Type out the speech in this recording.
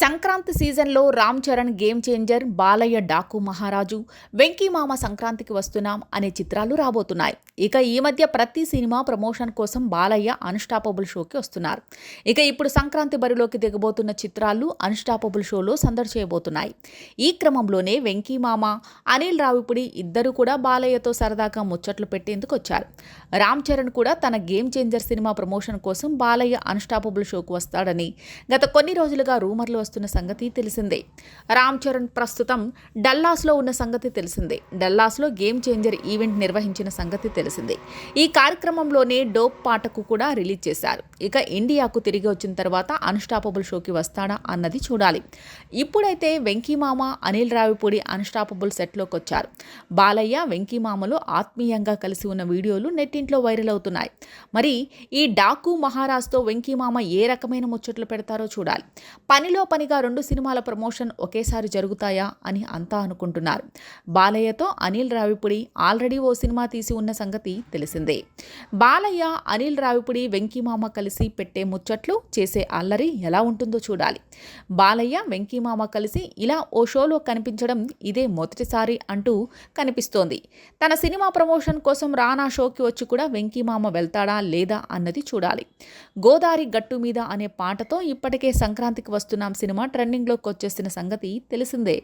సంక్రాంతి సీజన్లో Ram Charan game changer, Balayya Daaku మహారాజు, వెంకీ మామ సంక్రాంతికి వస్తున్నాం అనే చిత్రాలు రాబోతున్నాయి. ఇక ఈ మధ్య ప్రతి సినిమా ప్రమోషన్ కోసం బాలయ్య అన్స్టాపబుల్ షోకి వస్తున్నారు. ఇక ఇప్పుడు సంక్రాంతి బరిలోకి దిగబోతున్న చిత్రాలు అన్స్టాపబుల్ షోలో సందడి చేయబోతున్నాయి. ఈ క్రమంలోనే వెంకీ మామ, అనిల్ రావిపూడి ఇద్దరు కూడా బాలయ్యతో సరదాగా ముచ్చట్లు పెట్టేందుకు వచ్చారు. రామ్ చరణ్ కూడా తన గేమ్ చేంజర్ సినిమా ప్రమోషన్ కోసం బాలయ్య అన్స్టాపబుల్ షోకు వస్తాడని గత కొన్ని రోజులుగా రూమర్లు వస్తున్న సంగతి తెలిసిందే. రామ్ చరణ్ ప్రస్తుతం డల్లాస్లో ఉన్న సంగతి తెలిసిందే. డల్లాస్లో గేమ్ చేంజర్ ఈవెంట్ నిర్వహించిన సంగతి తెలిసిందే. ఈ కార్యక్రమంలోనే డోప్ పాటకు కూడా రిలీజ్ చేశారు. ఇక ఇండియాకు తిరిగి వచ్చిన తర్వాత అన్స్టాపబుల్ షోకి వస్తాడా అన్నది చూడాలి. ఇప్పుడైతే వెంకీమామ, అనిల్ రావిపూడి అన్స్టాపబుల్ సెట్లోకి వచ్చారు. బాలయ్య, వెంకీమామలు ఆత్మీయంగా కలిసి ఉన్న వీడియోలు నెట్టింట్లో వైరల్ అవుతున్నాయి. మరి ఈ డాకు మహారాజ్తో వెంకీమామ ఏ రకమైన ముచ్చట్లు పెడతారో చూడాలి. పనిలో పనిగా 2 సినిమాల ప్రమోషన్ ఒకేసారి జరుగుతాయా అని అంతా అనుకుంటున్నారు. బాలయ్యతో అనిల్ రావిపూడి ఆల్రెడీ ఓ సినిమా తీసి ఉన్న సంగతి తెలిసిందే. బాలయ్య, అనిల్ రావిపూడి, వెంకీమామ కలిసి పెట్టే ముచ్చట్లు, చేసే అల్లరి ఎలా ఉంటుందో చూడాలి. బాలయ్య, వెంకీమామ కలిసి ఇలా ఓ షోలో కనిపించడం ఇదే మొదటిసారి అంటూ కనిపిస్తోంది. తన సినిమా ప్రమోషన్ కోసం రానా షోకి వచ్చి కూడా వెంకీమామ వెళ్తాడా లేదా అన్నది చూడాలి. గోదారి గట్టు మీద అనే పాటతో ఇప్పటికే సంక్రాంతికి వస్తున్నాం సినిమా ట్రెండింగ్లోకి వచ్చేసిన సంగతి తెలిసిందే.